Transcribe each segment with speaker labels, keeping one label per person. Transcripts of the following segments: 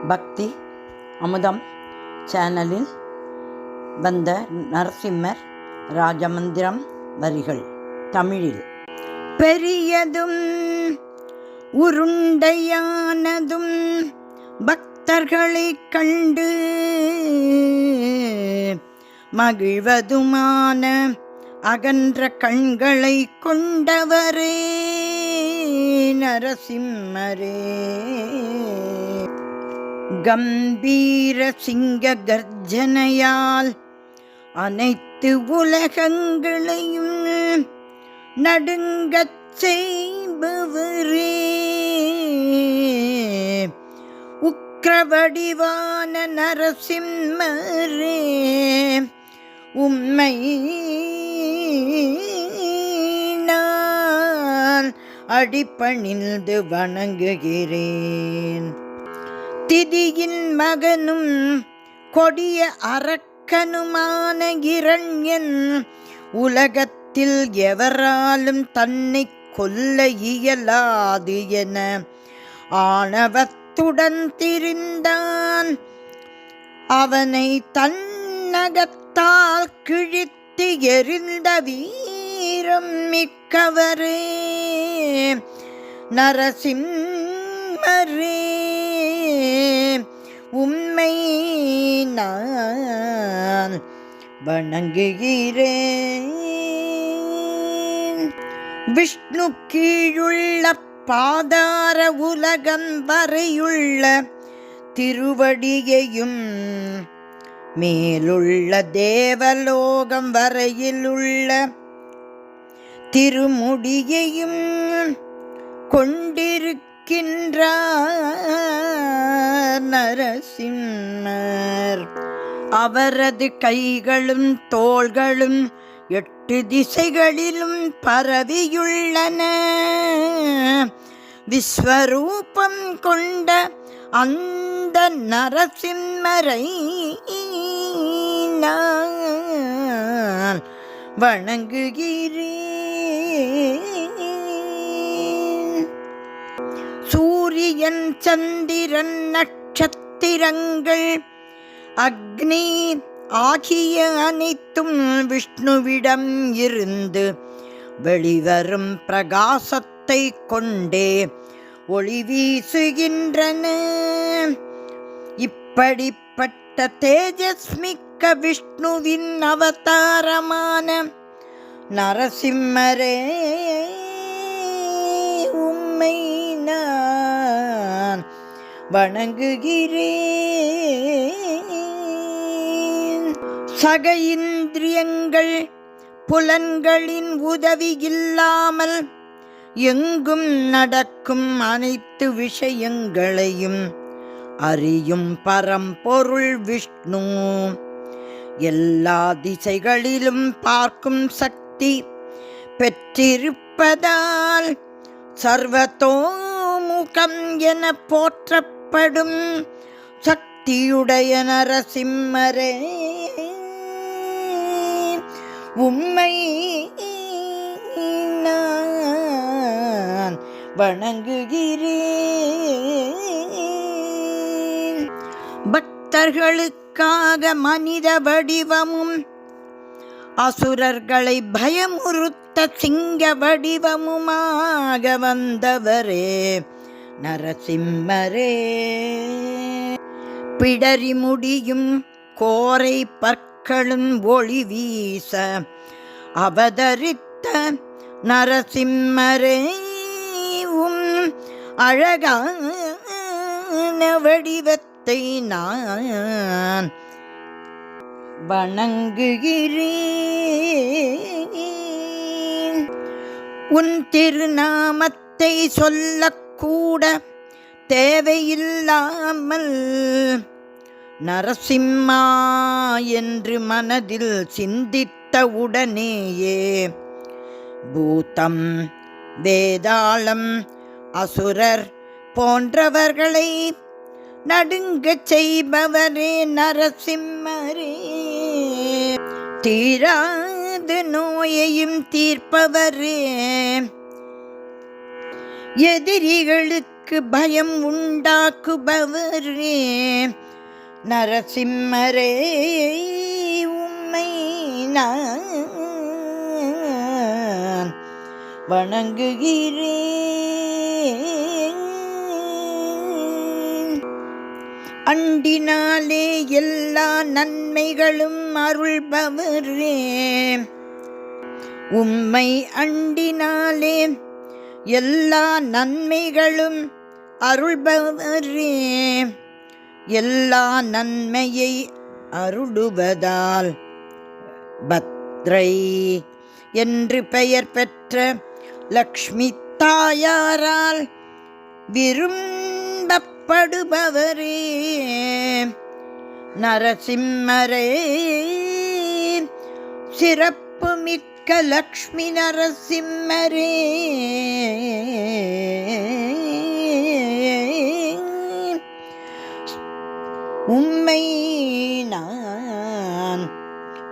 Speaker 1: பக்தி அமுதம் சேனலில் வந்த நரசிம்மர் ராஜமந்திரம் வரிகள் தமிழில். பெரியதும் உருண்டையானதும் பக்தர்களைக் கண்டு மகிழ்வதுமான அகன்ற கண்களை கொண்டவரே நரசிம்மரே. கம்பீர சிங்க கர்ஜனையால் அனைத்து உலகங்களையும் நடுங்கச் செய்பவரே. உக்கிரவடிவான நரசிம்மரே, உம்மை நான் அடிபணிந்து வணங்குகிறேன். திதியின் மகனும் கொடிய அரக்கனுமான இரண்யன் உலகத்தில் எவராலும் தன்னை கொல்ல இயலாது என ஆணவத்துடன் திரிந்தான். அவனை தன்னகத்தால் கிழித்து எறிந்த வீரம் மிக்கவரே நரசிம்மரே. உம்மை நான் வணங்குகிறேன். விஷ்ணு கீழுள்ள பாதார உலகம் வரையுள்ள திருவடியையும் மேலுள்ள தேவலோகம் வரையிலுள்ள திருமுடியையும் கொண்டிருக்கின்றார் நரசிம்மர். அவரது கைகளும் தோள்களும் 8 திசைகளிலும் பரவியுள்ளன. விஸ்வரூபம் கொண்ட அந்த நரசிம்மரை நான் வணங்குகிறேன். சூரியன், சந்திரன், நட்சத்திரங்கள், அக்னி ஆகிய அனைத்தும் விஷ்ணுவிடம் இருந்து வெளிவரும் பிரகாசத்தை கொண்டே ஒளி வீசுகின்றன. இப்படிப்பட்ட தேஜஸ்மிக்க விஷ்ணுவின் அவதாரமான நரசிம்மரே, உம்மை நான் வணங்குகிறேன். சக இந்திரியங்கள் புலன்களின் உதவி இல்லாமல் எங்கும் நடக்கும் அனைத்து விஷயங்களையும் அறியும் பரம்பொருள் விஷ்ணு. எல்லா திசைகளிலும் பார்க்கும் சக்தி பெற்றிருப்பதால் சர்வதோமுகம் என போற்றப்படும் சக்தியுடைய நரசிம்மரே, உம்மை நான் வணங்குகிறேன். பக்தர்களுக்காக மனித வடிவமும் அசுரர்களை பயமுறுத்த சிங்க வடிவமுமாக வந்தவரே நரசிம்மரே. பிடரி முடியும் கோரை பற்களும் ஒளி வீச அவதரித்த நரசிம்மரே, உம் அழகான வடிவத்தை நான் வணங்குகிறேன். உன் திருநாமத்தை சொல்லக்கூட தேவையில்லாமல் நரசிம்மா என்று மனதில் சிந்தித்த உடனேயே பூதம், வேதாளம், அசுரர் போன்றவர்களை நடுங்கச் செய்பவரே நரசிம்மரே. தீராத நோயையும் தீர்ப்பவரே, எதிரிகளுக்கு எனக்கு பயம் உண்டாக்குபவரே நரசிம்மரே உம்மை நான் வணங்குகிறேன். அண்டினாலே எல்லா நன்மைகளும் அருள்பவரே உம்மை அண்டினாலே எல்லா நன்மைகளும் அருள்பவரே எல்லா நன்மையை அருளுவதால் பத்ரை என்று பெயர் பெற்ற லக்ஷ்மி தாயாரால் விரும்பப்படுபவரே நரசிம்மரே சிறப்பு மிக்க லக்ஷ்மி நரசிம்மரே உம்மை நான்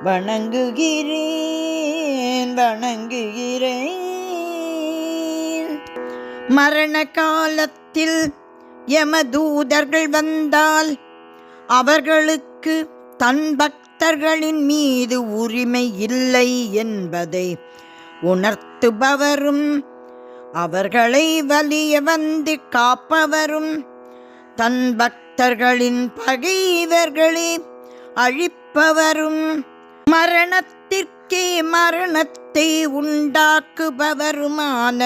Speaker 1: வணங்குகிறேன். மரண காலத்தில் யமதூதர்கள் வந்தால் அவர்களுக்கு தன் பக்தர்களின் மீது உரிமை இல்லை என்பதை உணர்த்துபவரும் அவர்களை வலிய வந்து காப்பவரும் தன் பக்தர்களின் பகைவர்களை அழிப்பவரும் மரணத்திற்கே மரணத்தை உண்டாக்குபவருமான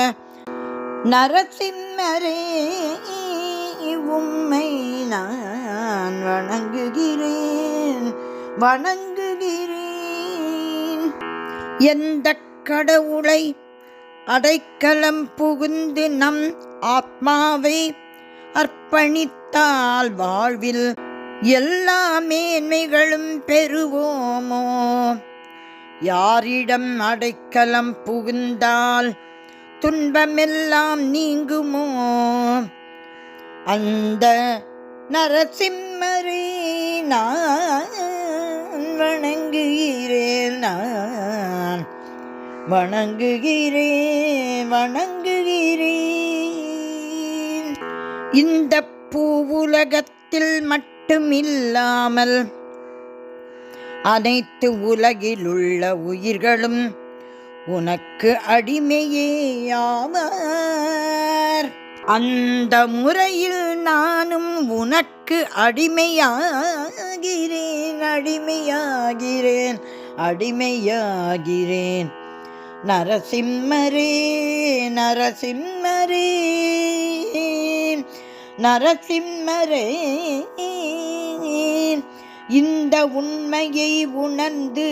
Speaker 1: நரசிம்மரே உம்மை நான் வணங்குகிறேன். எந்த கடவுளை அடைக்கலம் புகுந்து நம் ஆத்மாவை அர்ப்பணித்தால் வாழ்வில் எல்லா மேன்மைகளும் பெறுவோமோ, யாரிடம் அடைக்கலம் புகுந்தால் துன்பமெல்லாம் நீங்குமோ, அந்த நரசிம்மரே நான் வணங்குகிறேன். இந்த பூவுலகத்தில் மட்டுமில்லாமல் அனைத்து உலகிலுள்ள உயிர்களும் உனக்கு அடிமையே ஆவார். அந்த முறையில் நானும் உனக்கு அடிமையாகிறேன். நரசிம்மரே இந்த உண்மையை உணர்ந்து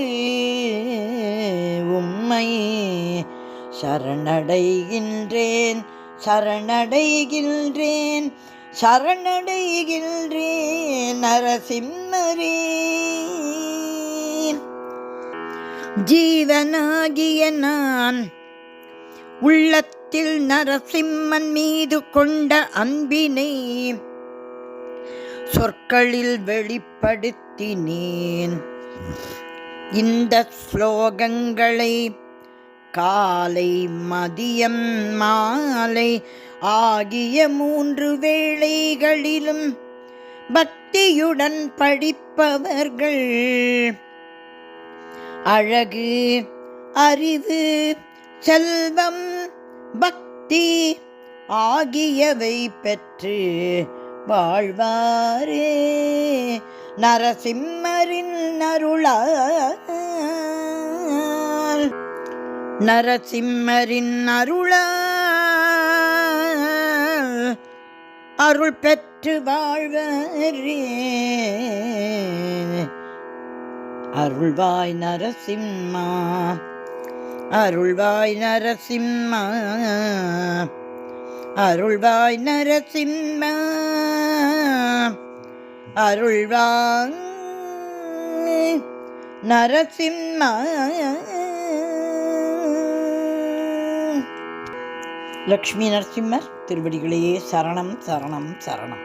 Speaker 1: உம்மை சரணடைகின்றேன். நரசிம்மரே ஜீவனாகிய நான் உள்ளத்தில் நரசிம்மன் மீது கொண்ட அன்பினை சொற்களில் வெளிப்படுத்தினேன். இந்த ஸ்லோகங்களை காலை மதியம் மாலை ஆகிய 3 வேளைகளிலும் பக்தியுடன் படிப்பவர்கள் அழகு, அறிவு, செல்வம், பக்தி ஆகியவை பெற்று வாழ்வாரே. நரசிம்மரின் அருள் பெற்று வாழ்வரே. அருள்வாய் நரசிம்மா, அருள்வாய் நரசிம்மா, அருள்வாய் நரசிம்மா, அருள்வாய் நரசிம்மா. லக்ஷ்மி நரசிம்மர் திருவடிகளே சரணம் சரணம் சரணம்.